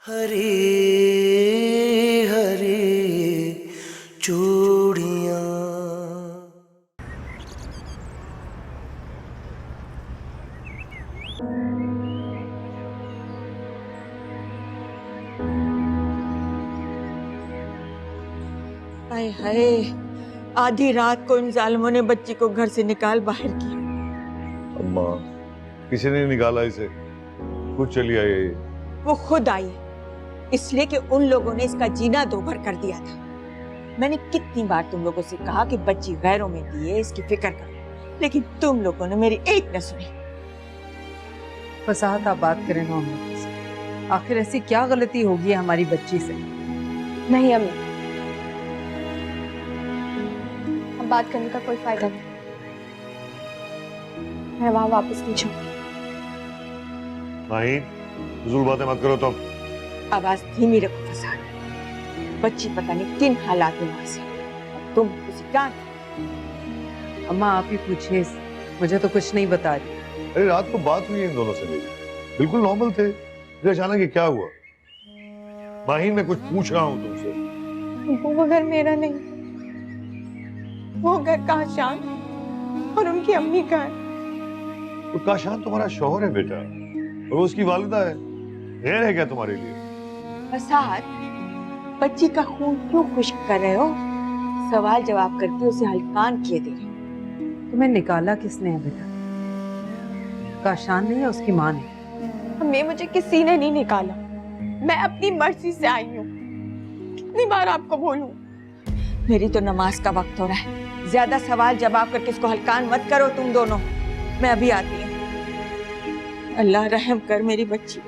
हरी हरी चूड़ियाँ। हाय हाय, आधी रात को इन जालिमों ने बच्ची को घर से निकाल बाहर किया। अम्मा, किसी ने निकाला इसे, खुद चली आई है। वो खुद आई इसलिए कि उन लोगों ने इसका जीना दोभर कर दिया था। मैंने कितनी बार तुम लोगों से कहा कि बच्ची गैरों में दी है, इसकी फिक्र करो, लेकिन तुम लोगों ने मेरी एक न सुनी। फसाहत आप बात करें ना हम लोगों से। आखिर ऐसी क्या गलती होगी हमारी बच्ची से? नहीं अम्मी, अब बात करने का कोई फायदा नहीं। मैं वहां वापस नहीं जाऊंगी। नहीं, फजूल बातें मत करो तुम। आवाज धीमी रखो फसाद। बच्ची पता नहीं किन हालात में वहां से, और तुम उसी का। अम्मा आप ही पूछिए, मुझे तो कुछ नहीं बता रही। अरे रात को बात हुई है इन दोनों से मेरी, बिल्कुल नॉर्मल थे, फिर अचानक ये क्या हुआ? माहीन, मैं कुछ पूछ रहा हूँ तुमसे। वो घर मेरा नहीं, वो घर काशान और उनकी अम्मी का है। तो काशान तुम्हारा शौहर है बेटा, और वो उसकी वालिदा है। खैर है क्या तुम्हारे लिए? फसाद, बच्ची का खून क्यों खुश्क कर रहे हो? सवाल जवाब करके उसे हलकान किए दे रहे। तुम्हें निकाला किसने है बेटा? काशान ने या उसकी माँ ने? अम्मी, मुझे किसी ने नहीं निकाला, मैं अपनी मर्जी से आई हूँ। कितनी बार आपको बोलूं? मेरी तो नमाज का वक्त हो रहा है, ज्यादा सवाल जवाब करके इसको हलकान मत करो तुम दोनों। मैं अभी आती हूँ। अल्लाह रहम कर मेरी बच्ची।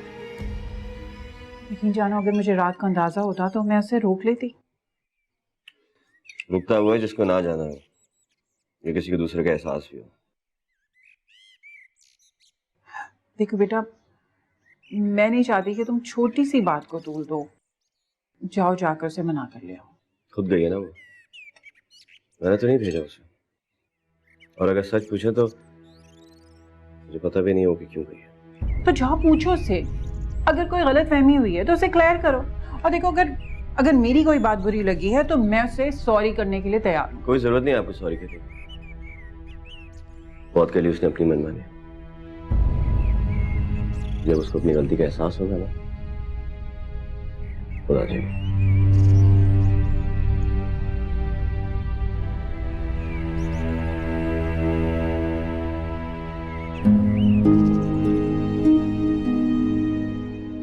लेकिन जानो, अगर मुझे रात का अंदाजा होता तो मैं उसे रोक लेती। रुकता हुआ है जिसको ना जाना हो, या किसी को दूसरे का एहसास भी हो। देखो बेटा, मैं नहीं चाहती कि तुम छोटी सी बात को तूल दो। जाओ जाकर उसे मना कर ले आओ। खुद गई है ना वो, मैंने तो नहीं भेजा उसे। और अगर सच पूछे तो मुझे पता भी नहीं हो कि क्यों गई है। तो जाओ पूछो उससे, अगर कोई गलत फहमी हुई है तो उसे क्लियर करो। और देखो, अगर मेरी कोई बात बुरी लगी है तो मैं उसे सॉरी करने के लिए तैयार हूँ। कोई जरूरत नहीं आपको सॉरी कहने की। बहुत के लिए उसने अपनी मनमानी। जब उसको अपनी गलती का एहसास होगा ना, खुदा जाएगी।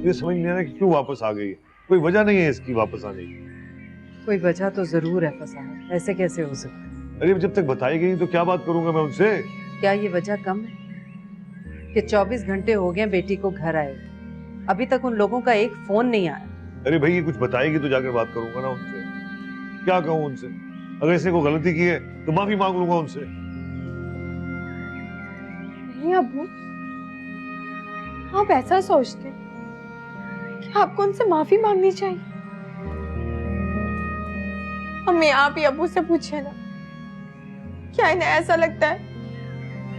ये समझ नहीं आ रहा कि क्यों वापस आ गई है। कोई वजह नहीं है इसकी वापस आने की। कोई वजह तो जरूर है फसाहत, ऐसे कैसे हो सकता है? अरे जब तक बताएगी नहीं तो क्या बात करूंगा मैं उनसे? क्या ये वजह कम है कि 24 घंटे हो गए बेटी को घर आए, अभी तक उन लोगों का एक फोन नहीं आया? अरे भाई, ये कुछ बताएगी तो जाकर बात करूंगा ना उनसे। क्या कहूँ उनसे? अगर इसने कोई गलती की है तो माफी मांग लूंगा उनसे। नहीं अब्बू, आप ऐसा सोचते कि आपको उनसे माफी मांगनी चाहिए? अम्मी, आप ही अब्बू से पूछे ना, क्या इन्हें ऐसा लगता है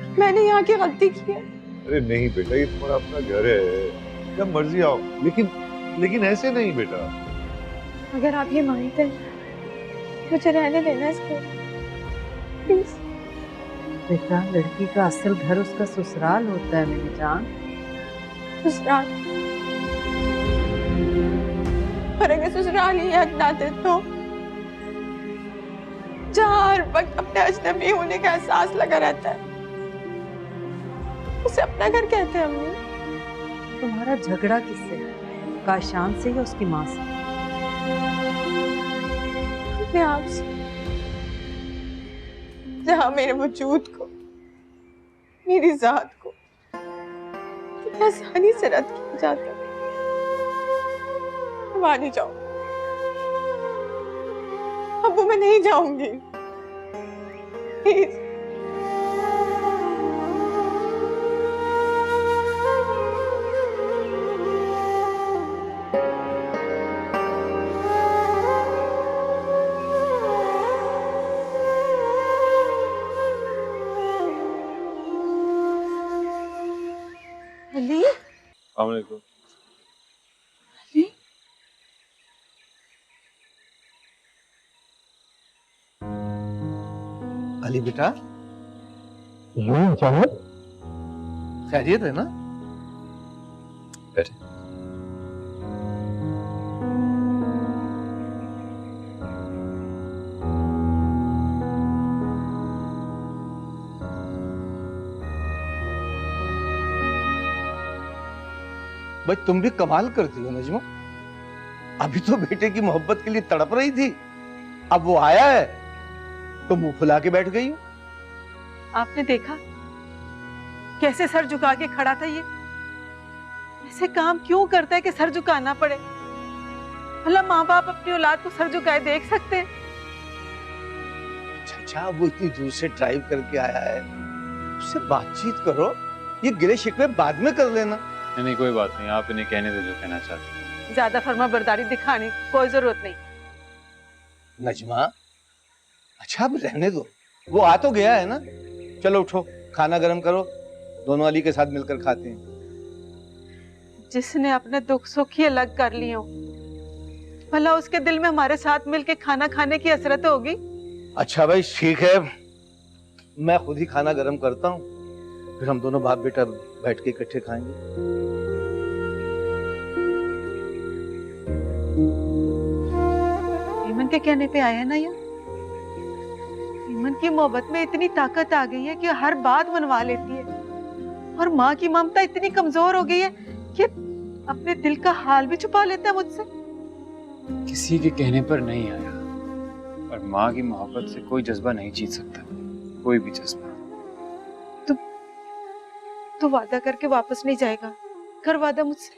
कि मैंने यहाँ की गलती की है? अरे नहीं बेटा, ये तुम्हारा अपना घर है, जब मर्जी आओ, लेकिन ऐसे नहीं बेटा। अगर आप ये मांगते हैं, मुझे रहने देना इसको प्लीज। बेटा, लड़की का असल घर उसका ससुराल होता है मेरी जान। ससुराल? और अगर ससुराल ही हक ना दे तो जहाँ हर वक्त अपने अजनबी होने का एहसास लगा रहता है, उसे अपना घर कहते हैं अम्मी। तुम्हारा झगड़ा किससे है? काशान से या उसकी माँ से? अपने आप से, जहाँ मेरे वजूद को, मेरी जात को कितनी आसानी से रद्द किया जाता है। वहां नहीं जाऊं अब्बू, मैं नहीं जाऊंगी प्लीज। अली, अस्सलाम वालेकुम। अली, अली बेटा, यूं अचानक? खैरियत है ना? बैठे। भाई तुम भी कमाल करती हो नजमा। अभी तो बेटे की मोहब्बत के लिए तड़प रही थी, अब वो आया है तो मुंह फुला के बैठ गई हो। आपने देखा कैसे सर झुका के खड़ा था ये? ऐसे काम क्यों करता है कि सर झुकाना पड़े? भला माँ बाप अपनी औलाद को सर झुकाए देख सकते हैं? अच्छा, वो इतनी दूर से ड्राइव करके आया है, उससे बातचीत करो, ये गिले शिकवे बाद में कर लेना। नहीं कोई बात नहीं, आप इन्हें कहने दो जो कहना चाहते हैं। ज्यादा फर्मा बरदारी दिखाने की कोई जरूरत नहीं। नजमा, अच्छा अब रहने दो, वो आ तो गया है ना। चलो उठो, खाना गरम करो, दोनों अली के साथ मिलकर खाते हैं। जिसने अपने दुख सुख ही अलग कर लिए हो, भला उसके दिल में हमारे साथ मिलके खाना खाने की हसरत होगी? अच्छा भाई ठीक है, मैं खुद ही खाना गरम करता हूँ, फिर हम दोनों बाप बेटा बैठ के इकट्ठे खाएंगे। ईमन के कहने पे आया ना ये? ईमन की मोहब्बत में इतनी ताकत आ गई है कि हर बात मनवा लेती है, और माँ की ममता इतनी कमजोर हो गई है कि अपने दिल का हाल भी छुपा लेता है मुझसे। किसी के कहने पर नहीं आया, और माँ की मोहब्बत से कोई जज्बा नहीं जीत सकता, कोई भी जज्बा। तो वादा करके वापस नहीं जाएगा? कर वादा मुझसे।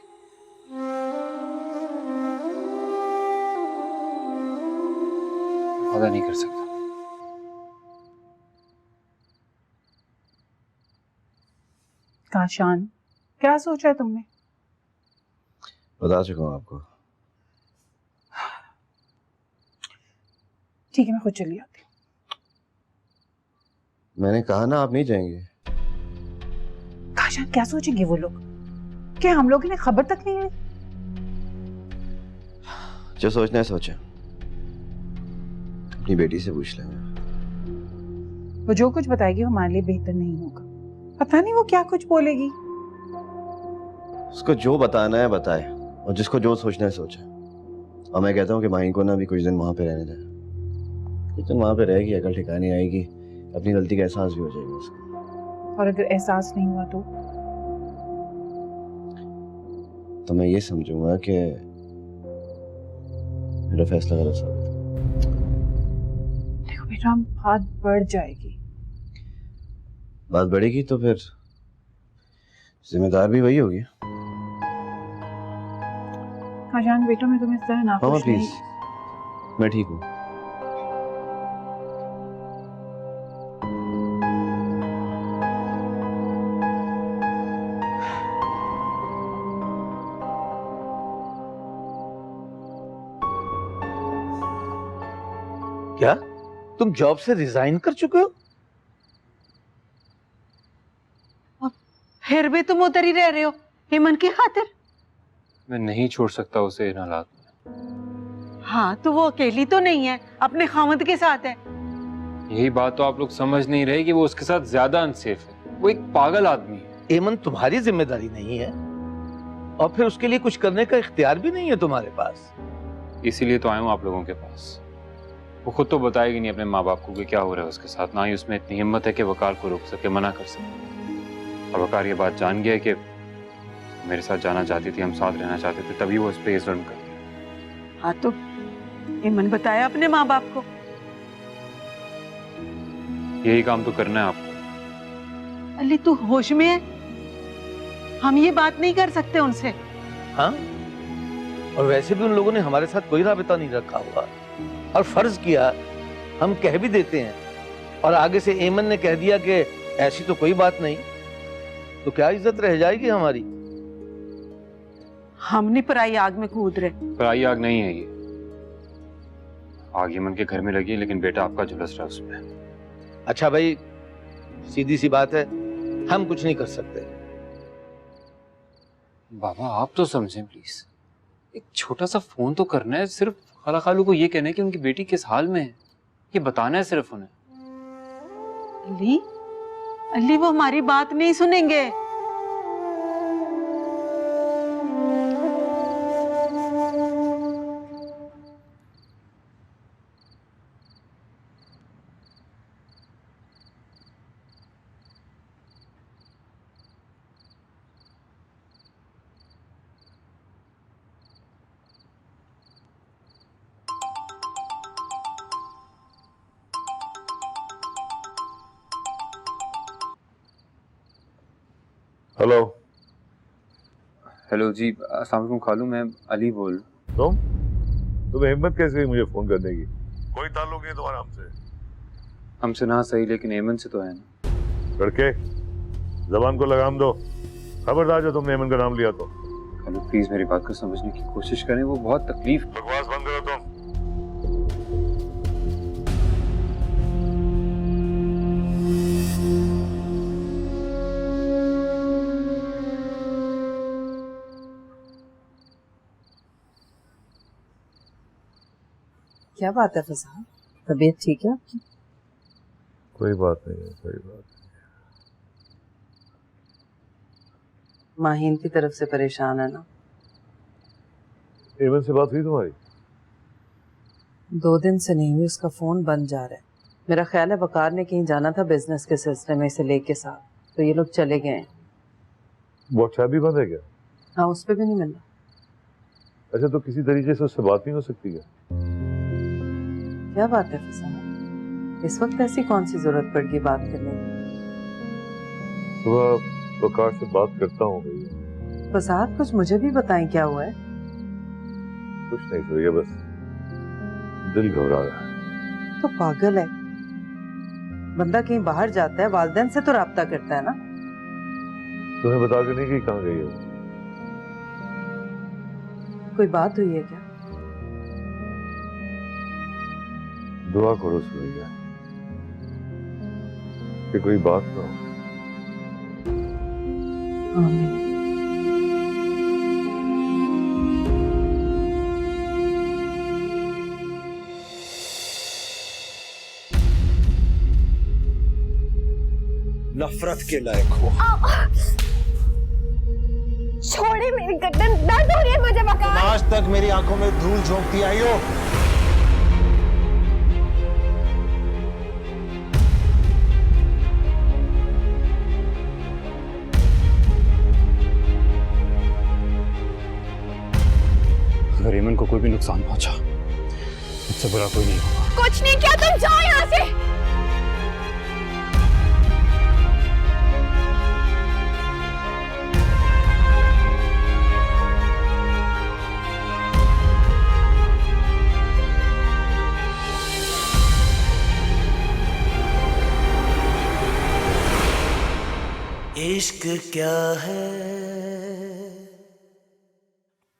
वादा नहीं कर सकता। काशान, क्या सोचा है तुमने? बता चुका हूँ आपको। ठीक है, मैं खुद चली आती हूँ। मैंने कहा ना आप नहीं जाएंगे। काशान, क्या सोचेंगे वो लोग? क्या हम लोग इन्हें खबर तक नहीं है? जो सोचना है सोचा, अपनी बेटी से पूछ लेंगे। वो जो कुछ बताएगी वो हमारे लिए बेहतर नहीं होगा। पता नहीं वो क्या कुछ बोलेगी। उसको जो बताना है बताए, और जिसको जो सोचना है सोचे। और मैं कहता हूँ कि माहिन को ना भी कुछ दिन वहां पे रहने दे। कुछ दिन वहां पे रहेगी, अकल ठिकाने आएगी, अपनी गलती का एहसास भी हो जाएगा उसको। और अगर एहसास नहीं हुआ तो मैं ये समझूंगा कि मेरा फैसला गलत साबित हुआ। देखो बेटा, बात बढ़ जाएगी। बात बढ़ेगी तो फिर जिम्मेदार भी वही होगी। काशान बेटा, मैं तुम्हें इस तरह मामा नाखुश नहीं। प्लीज, मैं ठीक हूँ। क्या तुम जॉब से रिजाइन कर चुके हो? फिर भी तुम उधर ही रह रहे हो ईमन की खातिर? मैं नहीं छोड़ सकता उसे इन हालात में। हाँ, तो वो अकेली तो नहीं है, अपने खामद के साथ है। यही बात तो आप लोग समझ नहीं रहे कि वो उसके साथ ज्यादा अनसेफ है। वो एक पागल आदमी है। एमन तुम्हारी जिम्मेदारी नहीं है, और फिर उसके लिए कुछ करने का इख्तियार भी नहीं है तुम्हारे पास। इसीलिए तो आया हूँ आप लोगों के पास। वो खुद तो बताएगी नहीं अपने माँ बाप को कि क्या हो रहा है उसके साथ, ना ही उसमें इतनी हिम्मत है कि वकार को रोक सके, मना कर सके। और वकार ये बात जान गया कि मेरे साथ जाना चाहती थी, हम साथ रहना चाहते थे, तभी वो इस पे जुल्म कर दिया। हाँ, तो ईमन बताया अपने माँ बाप को। यही काम तो करना है आपको। अली, तू होश में है? हम ये बात नहीं कर सकते उनसे। हाँ, और वैसे भी उन लोगों ने हमारे साथ कोई राबिता नहीं रखा हुआ, और फर्ज किया हम कह भी देते हैं, और आगे से एमन ने कह दिया कि ऐसी तो कोई बात नहीं, तो क्या इज्जत रह जाएगी हमारी? हम नहीं पराई आग में कूद रहे। पराई आग नहीं है ये। आग ईमन के घर में लगी, लेकिन बेटा आपका झुलस रहा उसमें। अच्छा भाई, सीधी सी बात है, हम कुछ नहीं कर सकते। बाबा आप तो समझें प्लीज। एक छोटा सा फोन तो करना है, सिर्फ खाला खालू को ये कहना है कि उनकी बेटी किस हाल में है, ये बताना है सिर्फ उन्हें। अली, अली वो हमारी बात नहीं सुनेंगे। हेलो। हेलो जी, अस्सलाम वालेकुम खालू, मैं अली बोल। तुम्हें हिम्मत कैसे हुई मुझे फोन करने की? कोई ताल्लुक नहीं तुम्हारा हमसे। हमसे ना सही, लेकिन एमन से तो है ना। लड़के, जबान को लगाम दो। खबरदार जो तुमने एमन का नाम लिया तो। खालू प्लीज मेरी बात को समझने की कोशिश करें, वो बहुत तकलीफ। बकवास बंद करो तुम। क्या बात है फसाद, तबीयत ठीक है आपकी? कोई बात नहीं है, कोई बात नहीं। माहीन की तरफ से परेशान है ना? एमन से बात हुई तुम्हारी? 2 दिन से नहीं हुई, उसका फोन बंद जा रहा है। मेरा ख्याल है वकार ने कहीं जाना था बिजनेस के सिलसिले में इसे लेके साथ, तो ये लोग चले गए हैं। व्हाट्सएप भी बंद है क्या? हाँ, उस पर भी नहीं मिल रहा। अच्छा, तो किसी तरीके से उससे बात नहीं हो सकती क्या? क्या बात है फसाद, इस वक्त ऐसी कौन सी जरूरत पड़ गई बात करने की? सुबह वकार से बात करता हूँ भैया। फसाद कुछ मुझे भी बताएं, क्या हुआ है? कुछ नहीं भैया, बस दिल घबरा रहा है। तो पागल है, बंदा कहीं बाहर जाता है वालिदैन से तो राब्ता करता है ना। तुम्हें बता के नहीं कि कहाँ गई हो? कोई बात हुई है क्या? दुआ करो सुरैया कि कोई बात ना हो। आमीन। नफरत के लायक हो। छोड़े मेरी गर्दन, दर्द हो रही है मुझे वकार। आज तक मेरी आंखों में धूल झोंकती आई हो। अगर एमन को कोई भी नुकसान पहुंचा, मुझसे बुरा कोई नहीं होगा। कुछ नहीं किया, तुम जाओ यहाँ से। इश्क क्या है,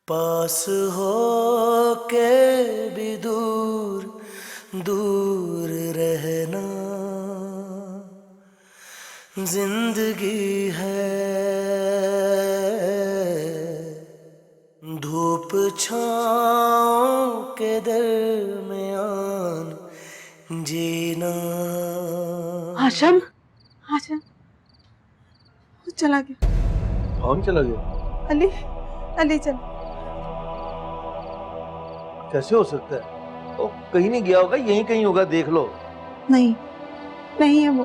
पास हो के भी दूर दूर रहना। जिंदगी है धूप छाँव के दरमियान जीना। हाशम, हाशम वो चला गया। कौन चला गया? अली, अली चल। कैसे हो सकता है? वो कहीं नहीं गया होगा, यहीं कहीं होगा, देख लो। नहीं, नहीं है वो।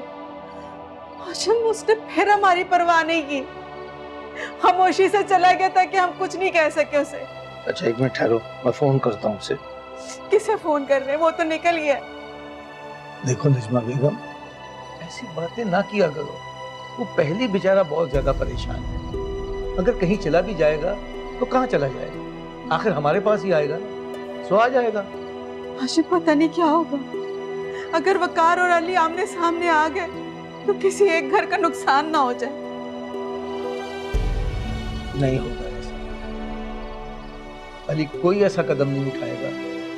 हाशम उसने फिर हमारी परवाह नहीं की, खामोशी से चला गया था कि हम कुछ नहीं कह सके उसे। अच्छा एक मिनट ठहरो, मैं फोन करता हूँ उसे। किसे फोन कर रहे हैं? वो तो निकल गया। देखो निजमा बेगम, ऐसी बातें ना किया करो। वो पहले बेचारा बहुत ज्यादा परेशान है। अगर कहीं चला भी जाएगा तो कहाँ चला जाएगा? आखिर हमारे पास ही आएगा, सो आ जाएगा। हाशिम पता नहीं क्या होगा। अगर वकार और अली आमने सामने आ गए तो किसी एक घर का नुकसान ना हो जाए। नहीं होगा ऐसा। अली कोई ऐसा कदम नहीं उठाएगा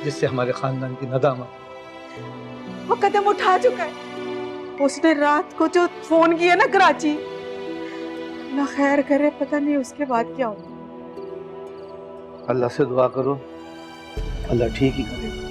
जिससे हमारे खानदान की नदामत। वो कदम उठा चुका है। उसने रात को जो फोन किया ना कराची, ना खैर करे, पता नहीं उसके बाद क्या होगा। अल्लाह से दुआ करो, अल्लाह ठीक ही करेगा।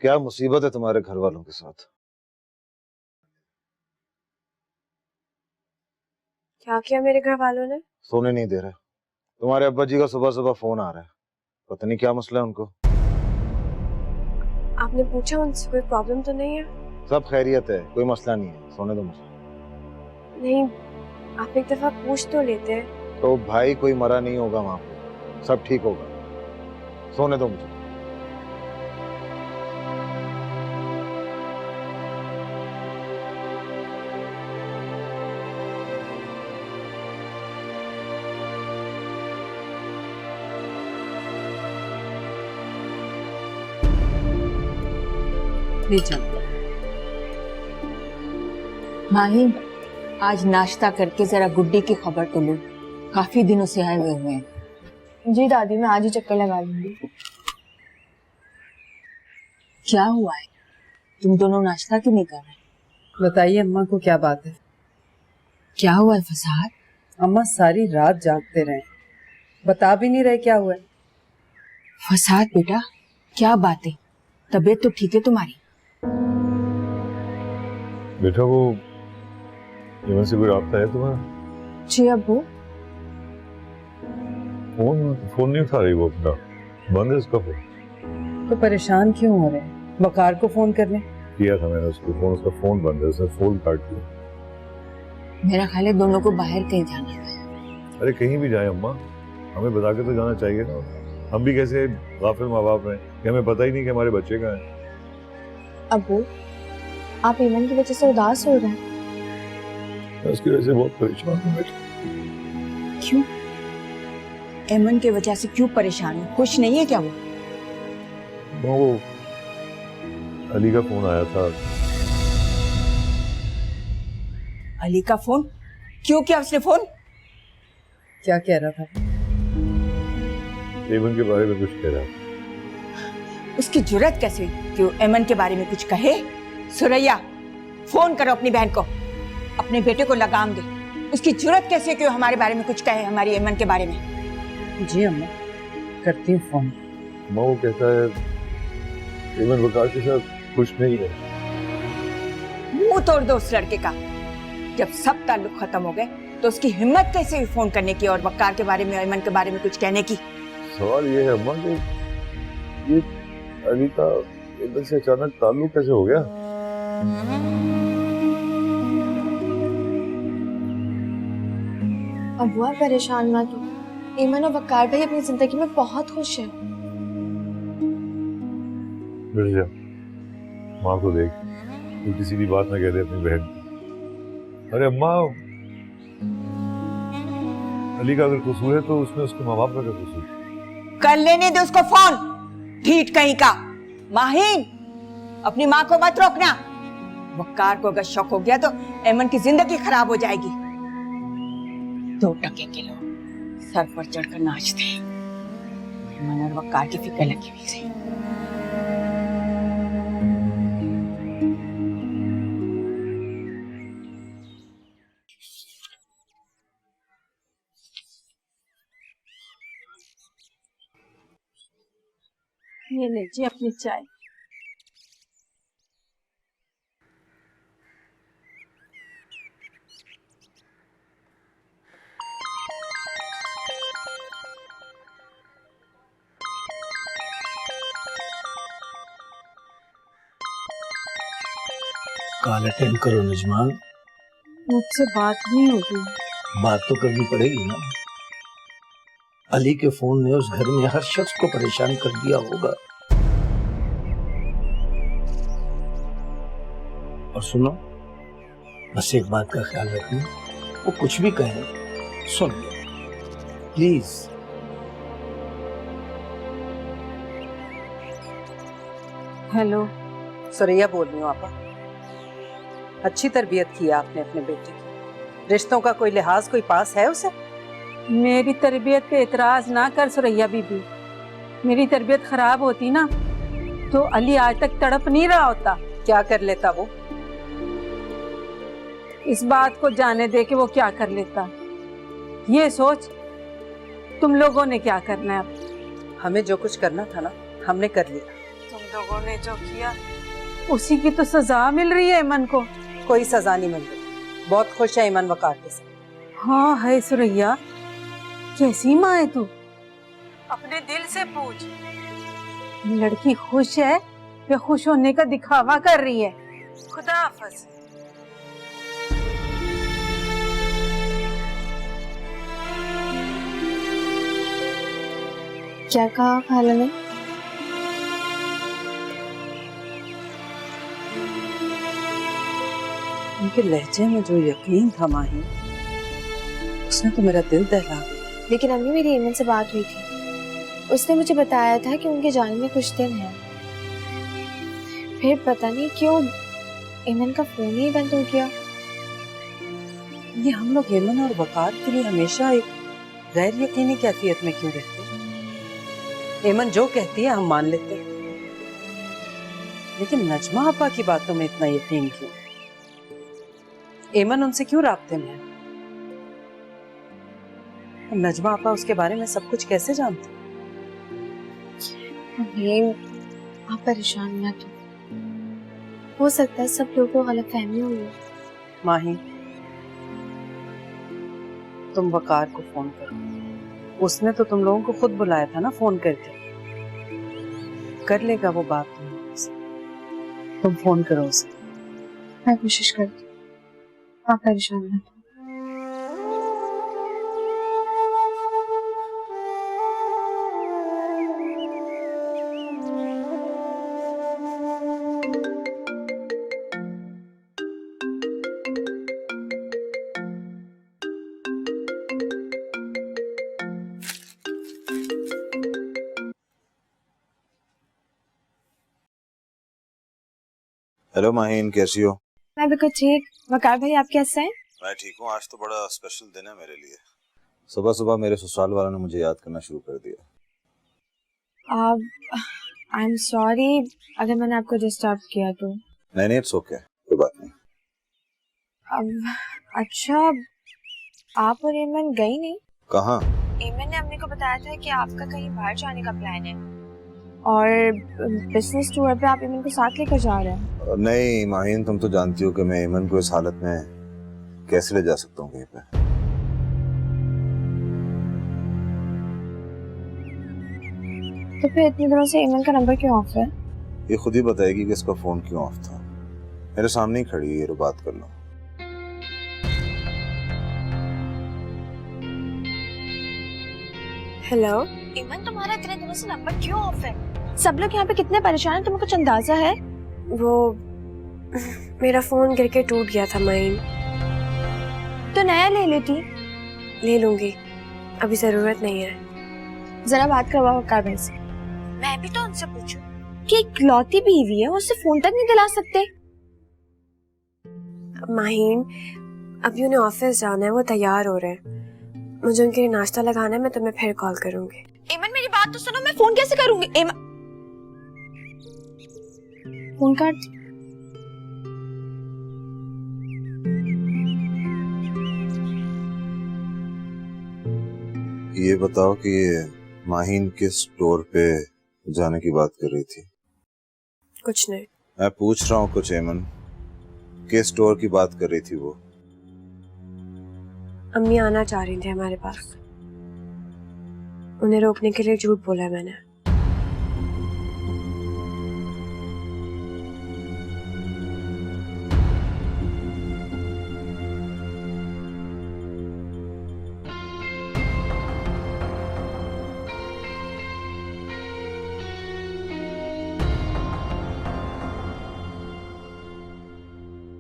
क्या मुसीबत है तुम्हारे घर वालों के साथ? क्या किया मेरे घर वालों ने? सोने नहीं दे रहे। तुम्हारे अब्बा जी का सुबह सुबह फोन आ रहा है, पता नहीं क्या मसला है उनको। आपने पूछा उनसे कोई प्रॉब्लम तो नहीं है? सब खैरियत है, कोई मसला नहीं है, सोने दो मुझे। नहीं, आप एक दफा पूछ तो लेते। तो भाई कोई मरा नहीं होगा वहां पे, सब ठीक होगा, सोने दो मुझे। माही, आज नाश्ता करके जरा गुड्डी की खबर तो लो, काफी दिनों से आए हुए हैं। जी दादी, मैं आज ही चक्कर लगा लूंगी। क्या हुआ है, तुम दोनों नाश्ता क्यों नहीं कर रहे? बताइए अम्मा को क्या बात है? क्या हुआ है फसाद? अम्मा सारी रात जागते रहे, बता भी नहीं रहे क्या हुआ है। फसाद बेटा, क्या बात है? तबीयत तो ठीक है तुम्हारी? बेटा वो ईमन से कोई राब्ता है तुम्हारा? जी अब्बू। फोन नहीं उठा रही वो अपना, बंद है उसका फोन। तो परेशान क्यों हो रहे हैं? वकार को फोन करने किया था मैंने उसको फोन, उसका फोन बंद है, उसने फोन काट दिया। मेरा ख्याल है दोनों को बाहर कहीं जाना है। अरे कहीं भी जाए अम्मा, हमें बता के तो जाना चाहिए ना। हम भी कैसे गाफिल माँ बाप हैं कि हमें पता ही नहीं कि हमारे बच्चे कहाँ हैं। अब्बू, आप ईमन की वजह से उदास हो रहे हैं? मैं उसकी वजह से बहुत परेशान हूँ बेटा। क्यों? एमन की वजह से क्यों परेशान हो? खुश नहीं है क्या वो? वो अली का फोन आया था। अली का फोन? क्यों किया उसने फोन? क्या कह रहा था? एमन के बारे में कुछ कह रहा था। उसकी जुर्रत कैसे कि वो एमन के बारे में कुछ कहे? सुरैया, फोन करो अपनी बहन को, अपने बेटे को लगाम दे। उसकी जुर्रत कैसे कि वो हमारे बारे में कुछ कहे, हमारी एमन के बारे में? जी अम्मा, करती हूँ फोन। अम्मा वो कहता है एमन वकार के साथ खुश नहीं है। मुंह तोड़ दो उस लड़के का। जब सब ताल्लुक खत्म हो गए तो उसकी हिम्मत कैसे हुई फोन करने की और वकार के बारे में, एमन के बारे में कुछ कहने की? सवाल ये है अम्मा कि ये अली का एमन से अचानक ताल्लुक कैसे हो गया? अब्बू आप परेशान मत हो, ईमन और वकार भाई अपनी जिंदगी में बहुत खुश हैं। मिर्जा, माँ को देख, तू किसी भी बात में कह दे अपनी बहन को। अरे अम्मा, अली का अगर कसूर है तो उसमें उसके माँ बाप का क्या कसूर? कर लेने दे उसको फोन, ढीठ कहीं का। माहीन, अपनी माँ को मत रोकना। वकार को अगर शौक हो गया तो एमन की जिंदगी खराब हो जाएगी। 2 टके के लोग सर पर चढ़कर नाचते हैं। एमन और वकार की फिक्र लगी हुई थी। ये लीजिए अपनी चाय। कॉल अटेंड करो नजमान। मुझसे बात नहीं होगी। बात तो करनी पड़ेगी ना। अली के फोन ने उस घर में हर शख्स को परेशान कर दिया होगा। और सुनो, बस एक बात का ख्याल रखना, वो कुछ भी कहे सुन लो प्लीज। हेलो, सुरैया बोल रही हूँ आपा। अच्छी तरबियत की है आपने अपने बेटे की। रिश्तों का कोई लिहाज, कोई पास है उसे? मेरी तरबियत पे इतराज ना कर सुरैया बीबी। मेरी तरबियत खराब होती ना तो अली आज तक तड़प नहीं रहा होता। क्या कर लेता वो? इस बात को जाने दे कि वो क्या कर लेता। ये सोच तुम लोगों ने क्या करना है अब। हमें जो कुछ करना था ना, हमने कर लिया। तुम लोगों ने जो किया उसी की तो सजा मिल रही है ईमन को। कोई सजा नहीं मिल रही। बहुत खुश है ईमन वकार के साथ। हाँ है सुरैया, कैसी माँ है तू? अपने दिल से पूछ, लड़की खुश है या खुश होने का दिखावा कर रही है? खुदा हाफिज। क्या कहा खाला ने? उनके लहजे में जो यकीन था माही, उसने तो मेरा दिल दहला दिया। लेकिन अम्मी, मेरी ईमन से बात हुई थी, उसने मुझे बताया था कि उनके जाने में कुछ दिन है। फिर पता नहीं क्यों ईमन का फोन ही बंद हो गया। ये हम लोग ईमन और वकार के लिए हमेशा एक गैर यकीनी कैफियत में क्यों रहते हैं? ईमन जो कहती है हम मान लेते हैं, लेकिन नजमा आपा की बातों में इतना यकीन क्यों? ईमन उनसे क्यों राब्ते में है? नजमा आपा उसके बारे में सब कुछ कैसे जानती? आप परेशान मत हो सकता है सब लोगों को गलतफहमी हुई है। माही, तुम वकार को फोन करो। उसने तो तुम लोगों को खुद बुलाया था ना फोन करके। कर लेगा वो बात तुमसे। तुम फोन करो उसे। मैं कोशिश करती हूँ, आप परेशान मत हो। हेलो माहीन, कैसी हो? मैं बिल्कुल ठीक। वकार भाई, आप कैसे हैं? मैं ठीक हूँ। आज तो बड़ा स्पेशल दिन है मेरे लिए। सुबह सुबह मेरे ससुराल वालों ने मुझे याद करना शुरू कर दिया। आई एम सॉरी अगर मैंने आपको डिस्टर्ब किया तो। नहीं, इट्स ओके, कोई बात नहीं। अच्छा, आप और ईमन गई नहीं? कहाँ? ईमन ने अम्मी को बताया था कि आपका कहीं बाहर जाने का प्लान है और बिजनेस टूर पे आप ईमन को साथ लेकर जा रहे हैं। नहीं माहीन, तुम तो जानती हो कि मैं ईमन को इस हालत में कैसे ले जा सकता हूँ कहीं पे। तो फिर इतने दिनों से ईमन का नंबर क्यों ऑफ है? ये खुद ही बताएगी कि इसका फोन क्यों ऑफ था। मेरे सामने ही खड़ी है, बात कर लो। हेलो ईमन, तुम्हारा इतने दिनों से नंबर क्यों ऑफ है? सब लोग यहाँ पे कितने परेशान हैं, तुम्हें कुछ अंदाजा है? वो मेरा फोन गिर के टूट गया था माइन। तो नया ले लेती। ले लूंगी, अभी जरूरत नहीं है। जरा बात करवाओ वकार भाई से। मैं भी तो उनसे पूछूं कि इकलौती बीवी है, उससे फोन तक नहीं दिला सकते? माहीन, अभी उन्हें ऑफिस जाना है, वो तैयार हो रहे हैं। मुझे उनके लिए नाश्ता लगाना है, मैं तुम्हें फिर कॉल करूंगी। ईमन मेरी बात तो सुनो, मैं फोन कैसे करूंगी? फोन काट। ये बताओ कि ये माहीन किस स्टोर पे जाने की बात कर रही थी? कुछ नहीं। मैं पूछ रहा हूँ कुछ ईमन, किस स्टोर की बात कर रही थी वो? अम्मी आना चाह रही थी हमारे पास, उन्हें रोकने के लिए झूठ बोला मैंने।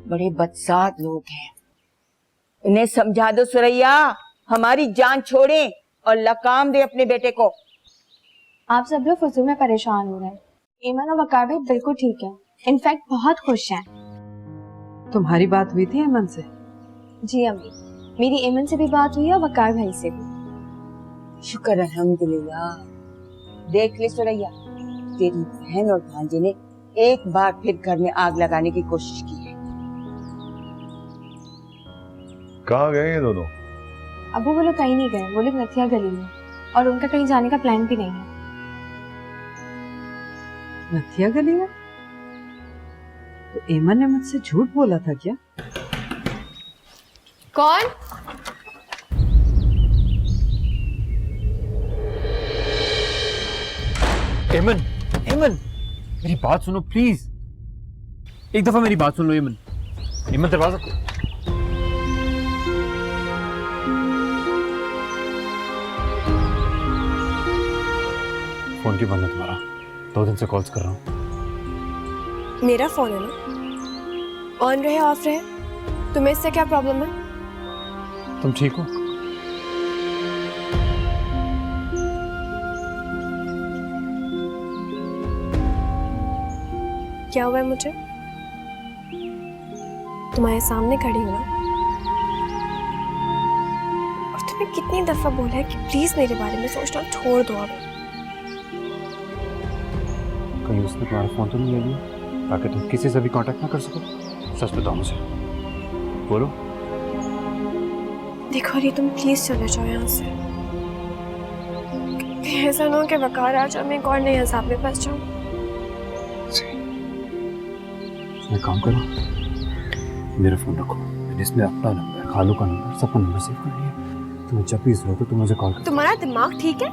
बड़े बदसात लोग हैं, इन्हें समझा दो सुरैया, हमारी जान छोड़े और लकाम दे अपने बेटे को। आप सब लोग फजूल में परेशान हो रहे हैं। ईमन और वकार भाई बिल्कुल ठीक है, इनफैक्ट बहुत खुश हैं। तुम्हारी बात हुई थी ईमन से? जी अम्मी, मेरी ईमन से भी बात हुई है और वकार भाई से भी। शुक्र अल्हम्दुलिल्लाह। देख ले सुरैया, तेरी बहन और भांजे ने एक बार फिर घर में आग लगाने की कोशिश की है। कहाँ गए ये दोनों? अबू वो लोग कहीं नहीं गए, वो लोग नथिया गली में, और उनका कहीं जाने का प्लान भी नहीं है। नथिया गलिया? तो एमन ने मुझसे झूठ बोला था क्या? कौन? एमन, एमन, मेरी बात सुनो प्लीज। एक दफा मेरी बात सुन लो एमन। एमन दरवाजा। फोन क्यों बंद है तुम्हारा? 2 दिन से कॉल्स कर रहा हूँ। मेरा फोन है ना, ऑन रहे ऑफ रहे, तुम्हें इससे क्या प्रॉब्लम है? तुम ठीक हो? क्या हुआ है मुझे? तुम्हारे सामने खड़ी हूँ ना, और तुम्हें कितनी दफा बोला है कि प्लीज मेरे बारे में सोचना छोड़ दो अब। कहीं उसने तुम्हारा फोन तो नहीं ले लिया ताकि तुम किसी से भी कांटेक्ट ना कर सको? सच बताओ मुझे, बोलो। देखो री, तुम प्लीज चले जाओ यहाँ से। ऐसा ना हो कि वकार आ जाए, मैं एक और नए हिसाब में फंस जाऊँ। एक काम करो, मेरा फोन रखो, मैंने इसमें अपना नंबर, खालू का नंबर, सबका नंबर सेव कर लिया। तुम्हें जब भी जरूरत हो तो मुझे कॉल करो। तुम्हारा दिमाग ठीक है?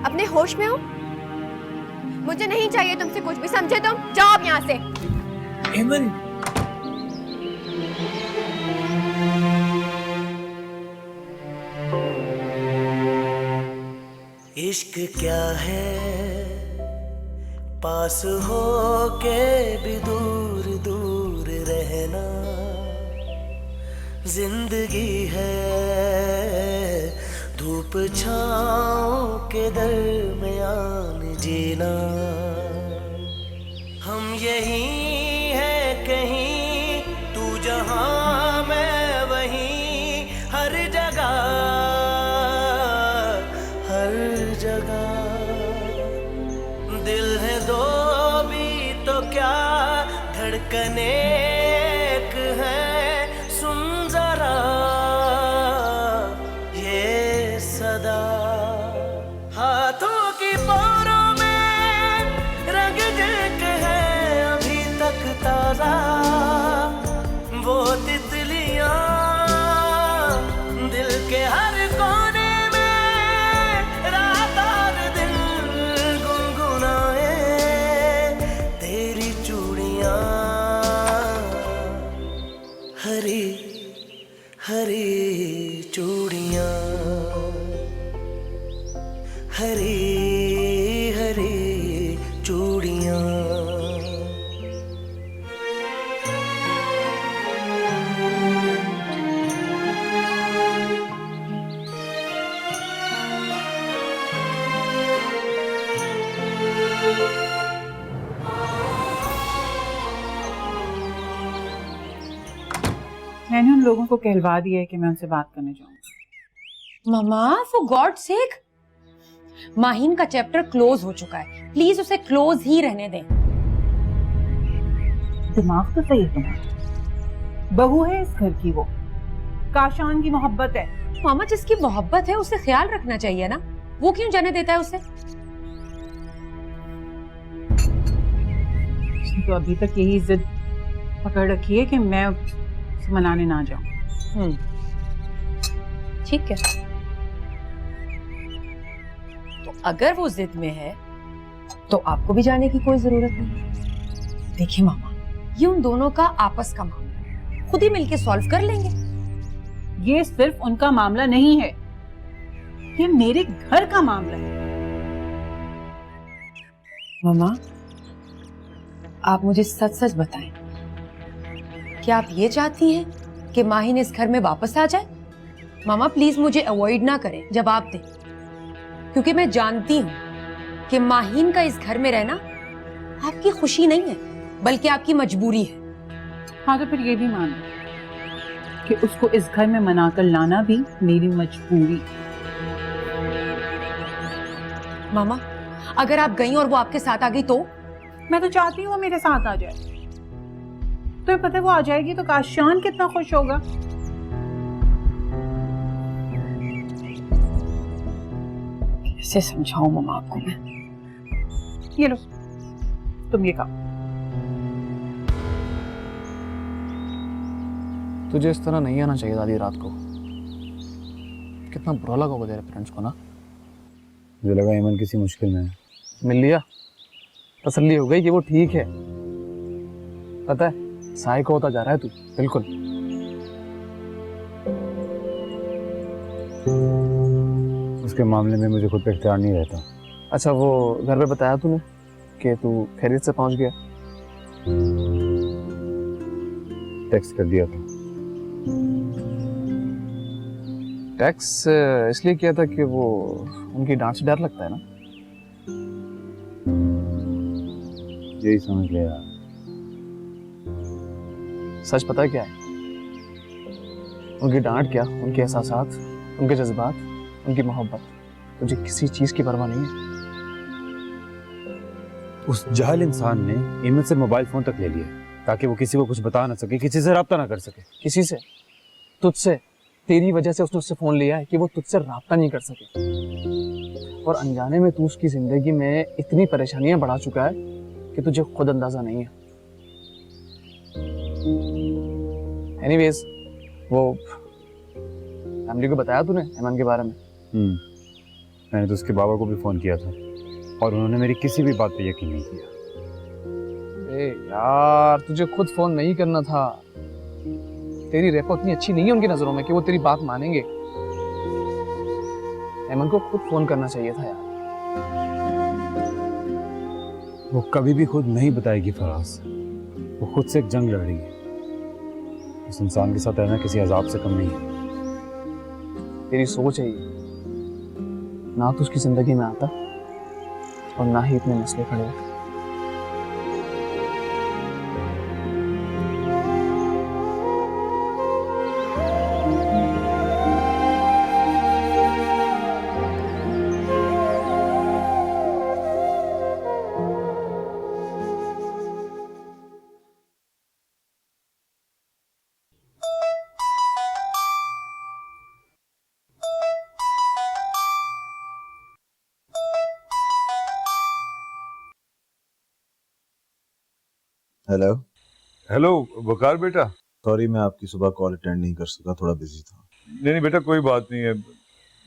अपने होश में हो? मुझे नहीं चाहिए तुमसे कुछ भी, समझे तुम? जाओ अब यहाँ से। एमन, इश्क क्या है, पास हो के भी दूर दूर रहना, जिंदगी है धूप छाँव के दरमियान जीना। हम यही है कहीं, तू जहाँ मैं वहीं, हर जगह हर जगह। दिल है दो भी तो क्या, धड़कने एक है, सुन जरा ये सदा। हाथों की पोरों में रंग एक है अभी तक ताजा, वो तितलियां दिल के हर कोने में रात और दिन गुनगुनाए। तेरी चूड़ियां हरी हरी चूड़ियां, हरी हरी चूड़ियां। मैंने उन लोगों को कहलवा दिया है कि मैं उनसे बात करने जाऊंगी। मामा, फॉर गॉड सेक, माहीन का चैप्टर क्लोज हो चुका है, प्लीज उसे क्लोज ही रहने दें। दिमाग तो सही है तुम्हारा, बहू है इस घर की, वो काशान की मोहब्बत है। मामा, जिसकी मोहब्बत है उसे ख्याल रखना चाहिए ना, वो क्यों जाने देता है उसे? उसने तो अभी तक यही जिद पकड़ रखी है कि मैं उसे मनाने ना जाऊं। ठीक है, तो अगर वो जिद में है तो आपको भी जाने की कोई जरूरत नहीं। देखिए मामा, ये उन दोनों का आपस का मामला है, खुद ही मिलके सॉल्व कर लेंगे। ये सिर्फ उनका मामला नहीं है, ये मेरे घर का मामला है। मामा, आप मुझे सच सच बताएं, क्या आप ये चाहती हैं कि माहीन इस घर में वापस आ जाए? मामा प्लीज मुझे अवॉइड ना करें, जवाब दें, क्योंकि मैं जानती हूँ कि माहीन का इस घर में रहना आपकी खुशी नहीं है बल्कि आपकी मजबूरी है। हाँ, तो फिर ये भी मान लो कि उसको इस घर में मनाकर लाना भी मेरी मजबूरी। मामा, अगर आप गई और वो आपके साथ आ गई तो? मैं तो चाहती हूँ वो मेरे साथ आ जाए। तो पता है वो आ जाएगी तो काशान कितना खुश होगा। कैसे समझाऊं मामा आपको मैं? ये लो, तुम ये खाओ। तुझे इस तरह नहीं आना चाहिए दादी रात को। कितना बुरा लगा होगा तेरे पेरेंट्स को ना। मुझे लगा ईमान किसी मुश्किल में है। मिल लिया, तसल्ली हो गई कि वो ठीक है। पता है साइको होता जा रहा है तू, बिल्कुल। उसके मामले में मुझे खुद पे इख्तियार नहीं रहता। अच्छा वो घर पे बताया तूने कि तू खैरियत से पहुंच गया? टेक्स्ट कर दिया था। टैक्स इसलिए किया था कि वो उनकी डांट से डर लगता है ना। यही समझ लिया। सच पता है क्या है? उनकी डांट क्या, उनके एहसासात, उनके जज्बात, उनकी मोहब्बत, तुझे किसी चीज की परवाह नहीं है। उस जाहिल इंसान ने ईमान से मोबाइल फोन तक ले लिया ताकि वो किसी को कुछ बता ना सके, किसी से राब्ता ना कर सके। किसी से? तुझसे? तेरी वजह से उसने उससे फोन लिया है कि वो तुझसे राब्ता नहीं कर सके। और अनजाने में तू उसकी जिंदगी में इतनी परेशानियां बढ़ा चुका है कि तुझे खुद अंदाजा नहीं है। एनीवेज वो फैमिली को बताया तूने ईमान के बारे में? मैंने तो उसके बाबा को भी फोन किया था और उन्होंने मेरी किसी भी बात पे यकीन नहीं किया। ए यार तुझे खुद फोन नहीं करना था। तेरी रेपो इतनी अच्छी नहीं है उनकी नजरों में कि वो तेरी बात मानेंगे। ईमान को खुद फोन करना चाहिए था यार। वो कभी भी खुद नहीं बताएगी फराज। वो खुद से एक जंग लड़ रही है। उस इंसान के साथ रहना किसी अजाब से कम नहीं है। तेरी सोच है ये। ना तो उसकी जिंदगी में आता और ना ही इतने मसले खड़े होते। हेलो। हेलो वकार बेटा। सॉरी मैं आपकी सुबह कॉल अटेंड नहीं कर सका, थोड़ा बिजी था। नहीं नहीं बेटा कोई बात नहीं है।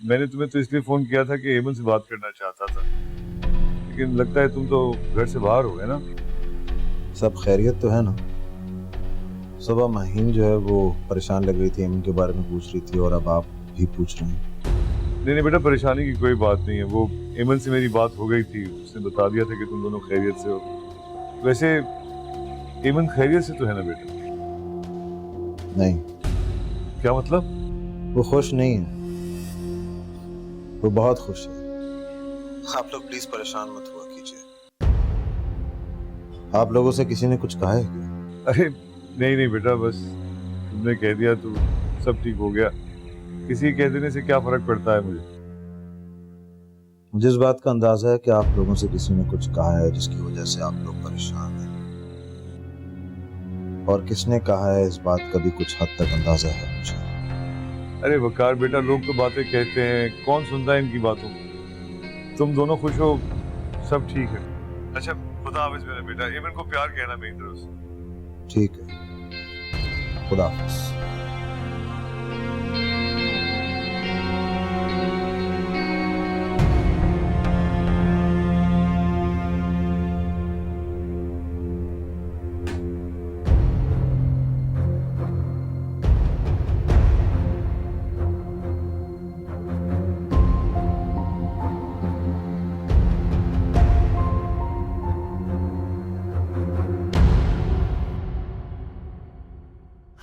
मैंने तुम्हें तो इसलिए फोन किया था कि ईमान से बात करना चाहता था, लेकिन लगता है तुम तो घर से बाहर हो गए ना। सब खैरियत तो है ना? सुबह माहीन जो है वो परेशान लग रही थी, ईमान के बारे में पूछ रही थी और अब आप भी पूछ रहे हैं। नहीं नहीं बेटा परेशानी की कोई बात नहीं है। वो ईमान से मेरी बात हो गई थी, उसने बता दिया था कि तुम दोनों खैरियत से हो। वैसे ईमान खैरियत से तो है ना बेटा? नहीं। क्या मतलब? वो खुश नहीं है, वो बहुत खुश है। आप लोग प्लीज परेशान मत हुआ कीजिए। आप लोगों से किसी ने कुछ कहा है क्या? अरे नहीं नहीं बेटा, बस तुमने कह दिया तो सब ठीक हो गया। किसी के कह देने से क्या फर्क पड़ता है मुझे इस बात का अंदाजा है कि आप लोगों से किसी ने कुछ कहा है जिसकी वजह से आप लोग परेशान हैं, और किसने कहा है इस बात का भी कुछ हद तक अंदाजा है मुझे। अरे वकार बेटा, लोग तो बातें कहते हैं, कौन सुनता है इनकी बातों को। तुम दोनों खुश हो, सब ठीक है। अच्छा खुदा हाफिज मेरा बेटा। ईमान को प्यार कहना मेरी तरफ से। ठीक है, खुदा हाफिज।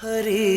हरी